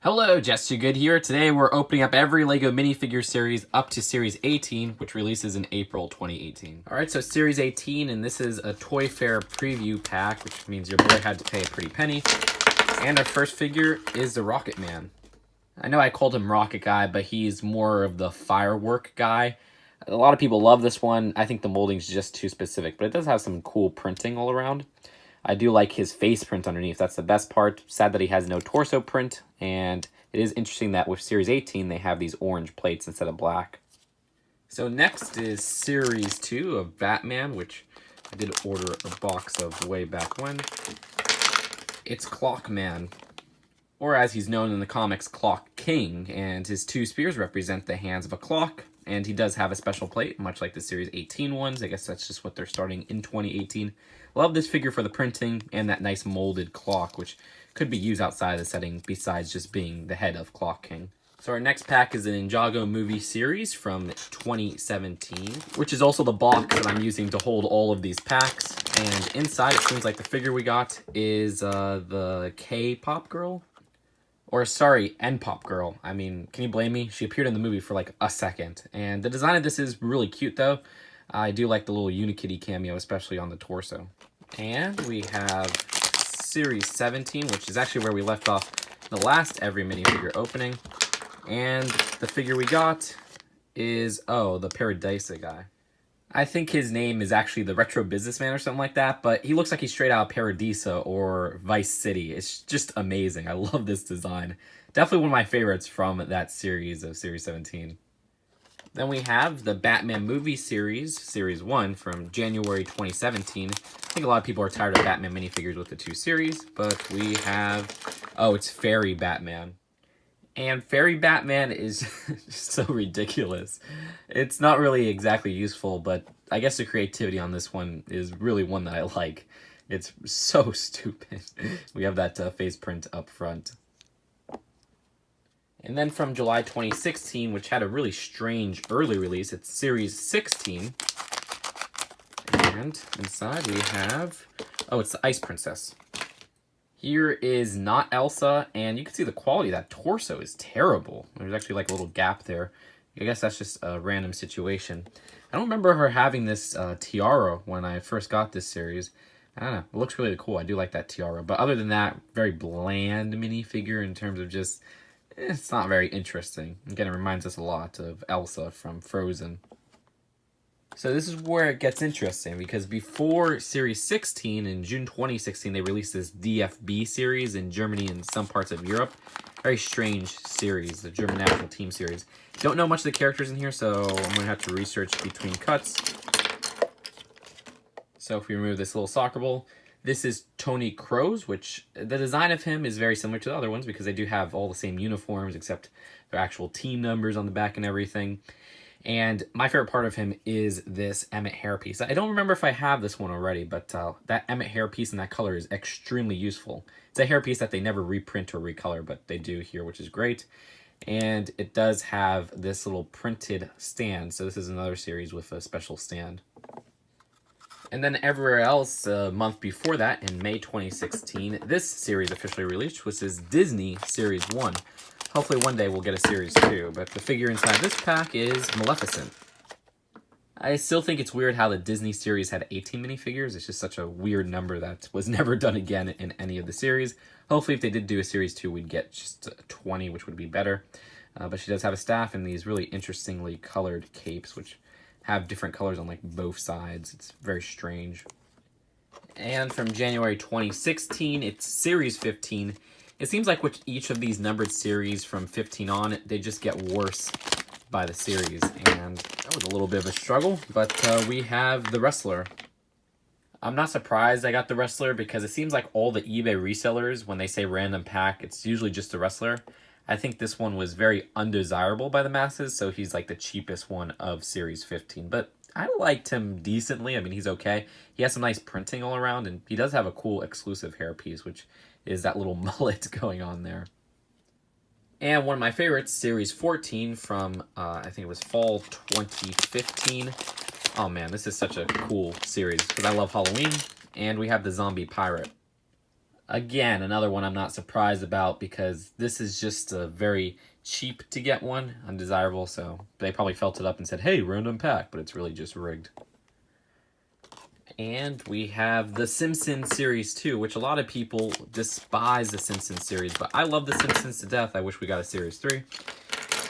Hello, Jess Too Good here. Today we're opening up every LEGO minifigure series up to Series 18, which releases in April 2018. Alright, so Series 18, and this is a Toy Fair preview pack, which means your boy had to pay a pretty penny. And our first figure is the Rocket Man. I know I called him Rocket Guy, but he's more of the firework guy. A lot of people love this one. I think the molding's just too specific, but it does have some cool printing all around. I do like his face print underneath. That's the best part. Sad that he has no torso print, and it is interesting that with Series 18, they have these orange plates instead of black. So next is Series 2 of Batman, which I did order a box of way back when. It's Clockman, or as he's known in the comics, Clock King, and his two spears represent the hands of a clock, and he does have a special plate, much like the Series 18 ones. I guess that's just what they're starting in 2018. Love this figure for the printing and that nice molded clock, which could be used outside of the setting besides just being the head of Clock King. So our next pack is an Ninjago movie series from 2017, which is also the box that I'm using to hold all of these packs. And inside, it seems like the figure we got is the K-pop girl. Or sorry, N-pop girl. I mean, can you blame me? She appeared in the movie for like a second. And the design of this is really cute though. I do like the little Unikitty cameo, especially on the torso. And we have Series 17, which is actually where we left off the last every minifigure opening. And the figure we got is, oh, the Paradisa guy. I think his name is actually the Retro Businessman or something like that, but he looks like he's straight out of Paradisa or Vice City. It's just amazing. I love this design. Definitely one of my favorites from that series of Series 17. Then we have the Batman movie series, Series 1, from January 2017. I think a lot of people are tired of Batman minifigures with the two series, but we have, oh, it's Fairy Batman. And Fairy Batman is just so ridiculous. It's not really exactly useful, but I guess the creativity on this one is really one that I like. It's so stupid. We have that face print up front. And then from July 2016, which had a really strange early release, it's Series 16. And inside we have, oh, it's the Ice Princess. Here is not Elsa, and you can see the quality of that torso is terrible. There's actually like a little gap there. I guess that's just a random situation. I don't remember her having this tiara when I first got this series. I don't know, it looks really cool. I do like that tiara. But other than that, very bland minifigure in terms of just, it's not very interesting. Again, it reminds us a lot of Elsa from Frozen. So this is where it gets interesting, because before Series 16, in June 2016, they released this DFB series in Germany and some parts of Europe. Very strange series, the German National Team series. Don't know much of the characters in here, so I'm going to have to research between cuts. So if we remove this little soccer ball, this is Tony Kroos, which the design of him is very similar to the other ones because they do have all the same uniforms except their actual team numbers on the back and everything. And my favorite part of him is this Emmett hairpiece. I don't remember if I have this one already, but that Emmett hairpiece in that color is extremely useful. It's a hairpiece that they never reprint or recolor, but they do here, which is great. And it does have this little printed stand. So this is another series with a special stand. And then everywhere else, a month before that, in May 2016, this series officially released, which is Disney Series 1. Hopefully one day we'll get a Series 2, but the figure inside this pack is Maleficent. I still think it's weird how the Disney series had 18 minifigures. It's just such a weird number that was never done again in any of the series. Hopefully if they did do a Series 2, we'd get just 20, which would be better. But she does have a staff and these really interestingly colored capes, which have different colors on like both sides. It's very strange. And from January 2016, it's Series 15. It seems like with each of these numbered series from 15 on, they just get worse by the series. And that was a little bit of a struggle, but we have the Wrestler. I'm not surprised I got the Wrestler because it seems like all the eBay resellers, when they say random pack, it's usually just the Wrestler. I think this one was very undesirable by the masses, so he's like the cheapest one of Series 15. But I liked him decently. I mean, he's okay. He has some nice printing all around, and he does have a cool exclusive hairpiece, which is that little mullet going on there. And one of my favorites, Series 14 from, I think it was fall 2015. Oh man, this is such a cool series because I love Halloween. And we have the Zombie Pirate. Again, another one I'm not surprised about because this is just a very cheap to get one, undesirable, so they probably felt it up and said, hey, random pack, but it's really just rigged. And we have the Simpsons series 2, which a lot of people despise the Simpsons series, but I love the Simpsons to death. I wish we got a series 3.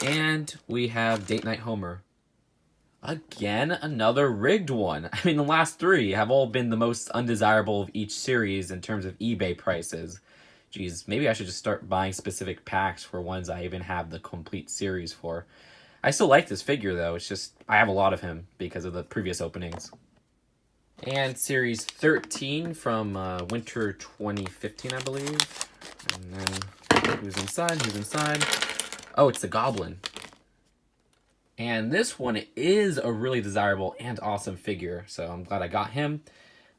And we have Date Night Homer. Again, another rigged one. I mean, the last 3 have all been the most undesirable of each series in terms of eBay prices. Geez, maybe I should just start buying specific packs for ones I even have the complete series for. I still like this figure, though. It's just, I have a lot of him because of the previous openings. And Series 13 from Winter 2015, I believe. And then, who's inside? Who's inside? Oh, it's the Goblin. And this one is a really desirable and awesome figure, so I'm glad I got him.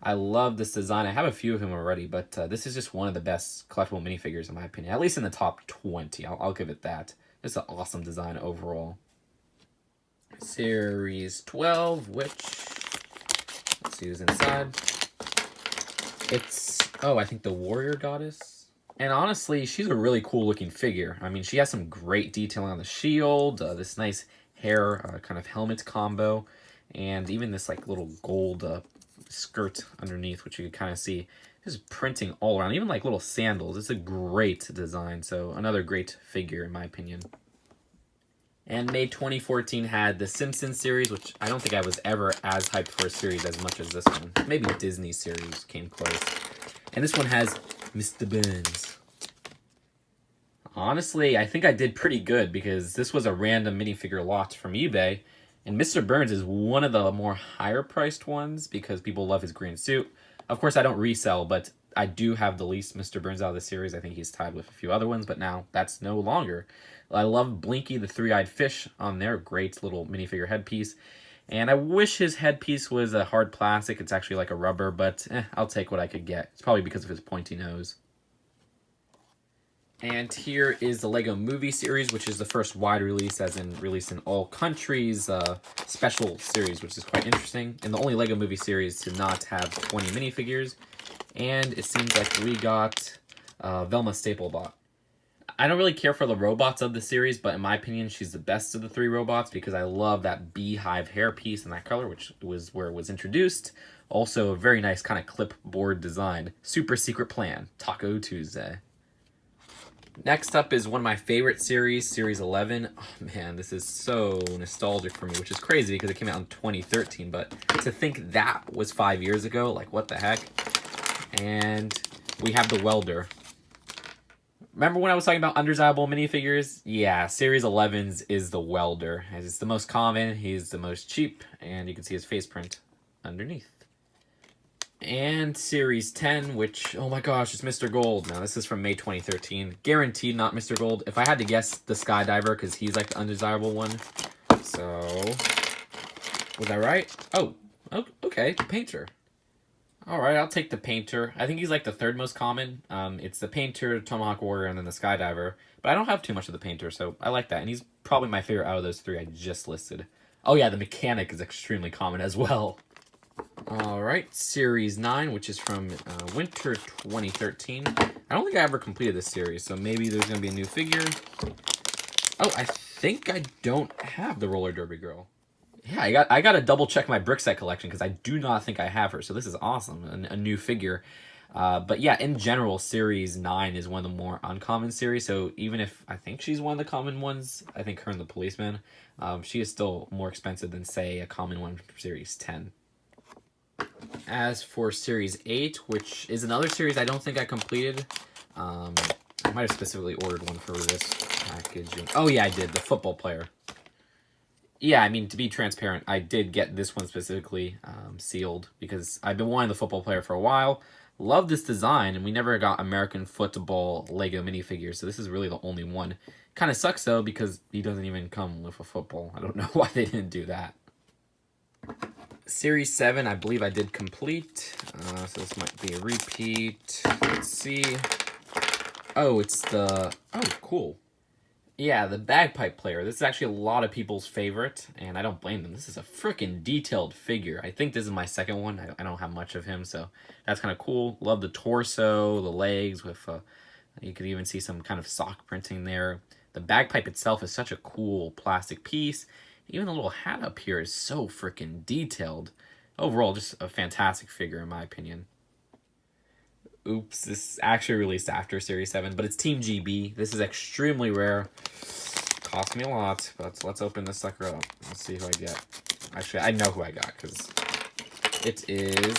I love this design. I have a few of him already, but this is just one of the best collectible minifigures in my opinion, at least in the top 20. I'll give it that. It's an awesome design overall. Series 12, which, let's see who's inside. It's, oh, I think the Warrior Goddess. And honestly, she's a really cool looking figure. I mean, she has some great detailing on the shield, this nice hair kind of helmet combo, and even this like little gold skirt underneath, which you can kind of see just printing all around, even like little sandals. It's a great design, so another great figure in my opinion. And May 2014 had the Simpsons series, which I don't think I was ever as hyped for a series as much as this one. Maybe Disney series came close. And this one has Mr. Burns. Honestly, I think I did pretty good because this was a random minifigure lot from eBay. And Mr. Burns is one of the more higher priced ones because people love his green suit. Of course, I don't resell, but I do have the least Mr. Burns out of the series. I think he's tied with a few other ones, but now that's no longer. I love Blinky the Three-Eyed Fish on there. Great little minifigure headpiece. And I wish his headpiece was a hard plastic. It's actually like a rubber, but I'll take what I could get. It's probably because of his pointy nose. And here is the Lego Movie series, which is the first wide release, as in released in all countries, special series, which is quite interesting. And the only Lego Movie series to not have 20 minifigures. And it seems like we got Velma Staplebot. I don't really care for the robots of the series, but in my opinion, she's the best of the 3 robots because I love that beehive hairpiece in that color, which was where it was introduced. Also, a very nice kind of clipboard design. Super secret plan, Taco Tuesday. Next up is one of my favorite series, Series 11. Oh man, this is so nostalgic for me, which is crazy because it came out in 2013, but to think that was 5 years ago, like what the heck? And we have the Welder. Remember when I was talking about undesirable minifigures? Yeah, Series 11's is the Welder. It's the most common, he's the most cheap, and you can see his face print underneath. And Series 10, which, oh my gosh, it's Mr. Gold. Now, this is from May 2013. Guaranteed not Mr. Gold. If I had to guess, the Skydiver, because he's like the undesirable one. So, was I right? Oh, okay, the Painter. Alright, I'll take the Painter. I think he's like the 3rd most common. It's the Painter, Tomahawk Warrior, and then the Skydiver. But I don't have too much of the Painter, so I like that. And he's probably my favorite out of those 3 I just listed. Oh yeah, the Mechanic is extremely common as well. Alright, Series 9, which is from Winter 2013. I don't think I ever completed this series, so maybe there's going to be a new figure. Oh, I think I don't have the Roller Derby Girl. Yeah, I got to double check my brick set collection because I do not think I have her, so this is awesome, a new figure. But yeah, in general, Series 9 is one of the more uncommon series, so even if I think she's one of the common ones, I think her and the Policeman, she is still more expensive than, say, a common one from Series 10. As for Series 8, which is another series I don't think I completed, I might have specifically ordered one for this packaging. Oh yeah, I did, the football player. Yeah, I mean, to be transparent, I did get this one specifically sealed because I've been wanting the football player for a while. Love this design, and we never got American football Lego minifigures, so this is really the only one. Kind of sucks, though, because he doesn't even come with a football. I don't know why they didn't do that. Series 7, I believe I did complete, so this might be a repeat. Let's see. Oh, it's the... Oh, cool. Yeah, the bagpipe player. This is actually a lot of people's favorite, and I don't blame them. This is a freaking detailed figure. I think this is my second one. I don't have much of him, so that's kind of cool. Love the torso, the legs with, you could even see some kind of sock printing there. The bagpipe itself is such a cool plastic piece. Even the little hat up here is so freaking detailed. Overall, just a fantastic figure in my opinion. Oops, this actually released after Series 7, but it's Team GB. This is extremely rare. Cost me a lot, but let's open this sucker up. Let's see who I get. Actually, I know who I got, because it is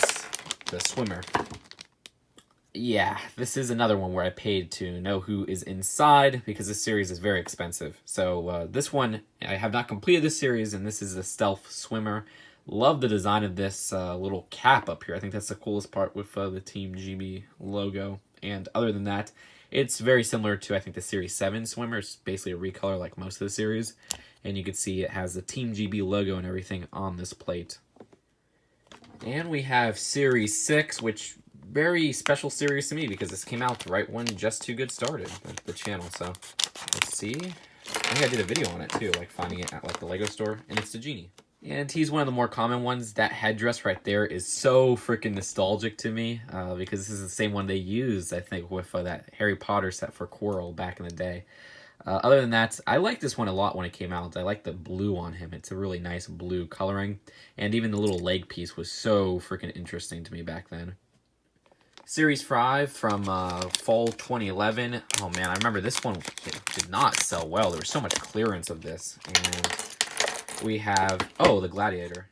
the swimmer. Yeah, this is another one where I paid to know who is inside, because this series is very expensive. So this one, I have not completed this series, and this is the Stealth Swimmer. Love the design of this little cap up here. I think that's the coolest part with the Team GB logo. And other than that, it's very similar to, I think, the Series 7 swimmer. It's basically a recolor like most of the series. And you can see it has the Team GB logo and everything on this plate. And we have Series 6, which very special series to me because this came out right when Just Too Good started, the channel. So let's see. I think I did a video on it too, like finding it at like the Lego store. And it's the genie. And he's one of the more common ones. That headdress right there is so freaking nostalgic to me because this is the same one they used, I think, with that Harry Potter set for Quirrell back in the day. Other than that, I like this one a lot when it came out. I like the blue on him. It's a really nice blue coloring. And even the little leg piece was so freaking interesting to me back then. Series 5 from fall 2011. Oh man, I remember this one did not sell well. There was so much clearance of this. And we have, oh, the Gladiator.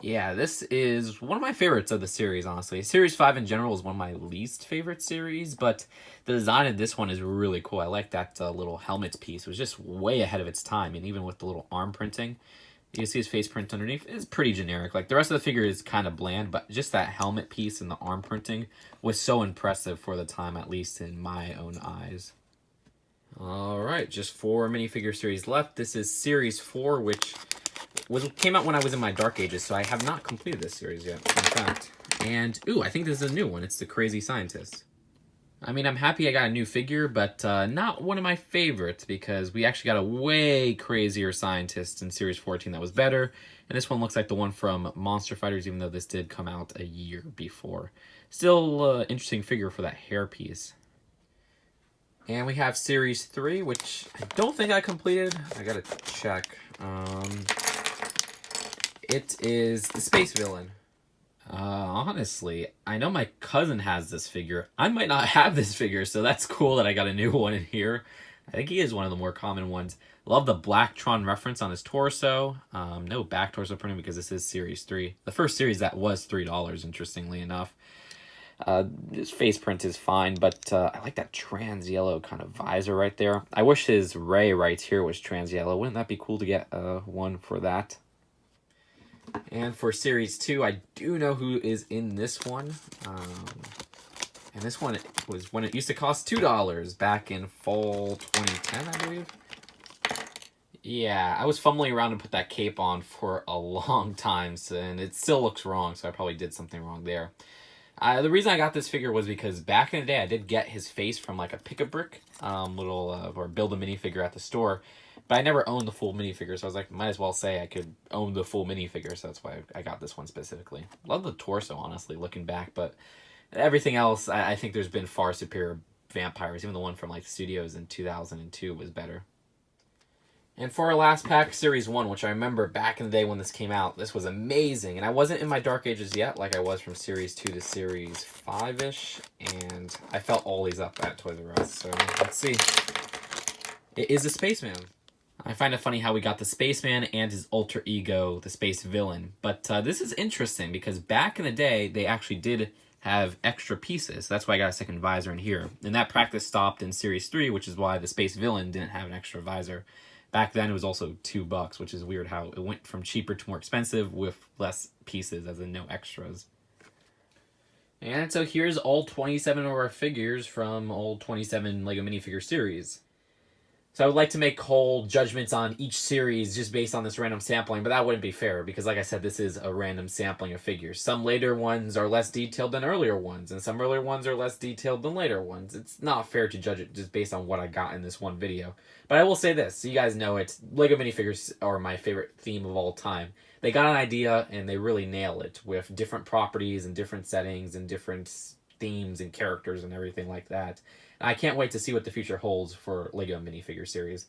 Yeah, this is one of my favorites of the series, honestly. Series 5 in general is one of my least favorite series, but the design of this one is really cool. I like that little helmet piece. It was just way ahead of its time, and even with the little arm printing, you can see his face print underneath. It's pretty generic. Like, the rest of the figure is kind of bland, but just that helmet piece and the arm printing was so impressive for the time, at least in my own eyes. Alright, just 4 minifigure series left. This is Series 4, which came out when I was in my Dark Ages, so I have not completed this series yet, in fact. And, ooh, I think this is a new one. It's the Crazy Scientist. I mean, I'm happy I got a new figure, but not one of my favorites, because we actually got a way crazier scientist in Series 14 that was better. And this one looks like the one from Monster Fighters, even though this did come out a year before. Still, interesting figure for that hairpiece. And we have Series 3, which I don't think I completed. I gotta check. It is the Space Villain. Honestly, I know my cousin has this figure. I might not have this figure, so that's cool that I got a new one in here. I think he is one of the more common ones. Love the Blacktron reference on his torso. No back torso printing because this is Series 3. The first series that was $3, interestingly enough. His face print is fine, but I like that trans yellow kind of visor right there. I wish his ray right here was trans yellow. Wouldn't that be cool to get one for that? And for Series 2, I do know who is in this one. And this one was when it used to cost $2 back in fall 2010, I believe. Yeah, I was fumbling around to put that cape on for a long time, and it still looks wrong, so I probably did something wrong there. The reason I got this figure was because back in the day, I did get his face from like a pick-a-brick or build a minifigure at the store. But I never owned the full minifigure, so I was like, might as well say I could own the full minifigure, so that's why I got this one specifically. Love the torso, honestly, looking back, but everything else, I think there's been far superior vampires. Even the one from like the studios in 2002 was better. And for our last pack, Series 1, which I remember back in the day when this came out, this was amazing. And I wasn't in my Dark Ages yet, like I was from Series 2 to Series 5-ish, and I felt all these up at Toys R Us, so let's see. It is a Spaceman. I find it funny how we got the Spaceman and his alter ego, the Space Villain. But this is interesting because back in the day, they actually did have extra pieces. That's why I got a second visor in here. And that practice stopped in Series 3, which is why the Space Villain didn't have an extra visor. Back then, it was also $2, which is weird how it went from cheaper to more expensive with less pieces, as in no extras. And so here's all 27 of our figures from all 27 LEGO minifigure series. So I would like to make whole judgments on each series just based on this random sampling, but that wouldn't be fair because, like I said, this is a random sampling of figures. Some later ones are less detailed than earlier ones, and some earlier ones are less detailed than later ones. It's not fair to judge it just based on what I got in this one video. But I will say this, so you guys know it, LEGO minifigures are my favorite theme of all time. They got an idea and they really nail it with different properties and different settings and different themes and characters and everything like that. I can't wait to see what the future holds for LEGO minifigure series.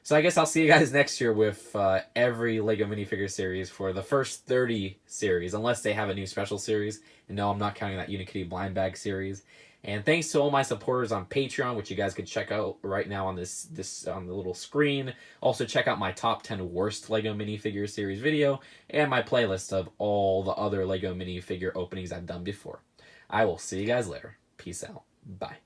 So I guess I'll see you guys next year with every LEGO minifigure series for the first 30 series, unless they have a new special series. And no, I'm not counting that Unikitty blind bag series. And thanks to all my supporters on Patreon, which you guys can check out right now on this on the little screen. Also check out my top 10 worst LEGO minifigure series video and my playlist of all the other LEGO minifigure openings I've done before. I will see you guys later. Peace out. Bye.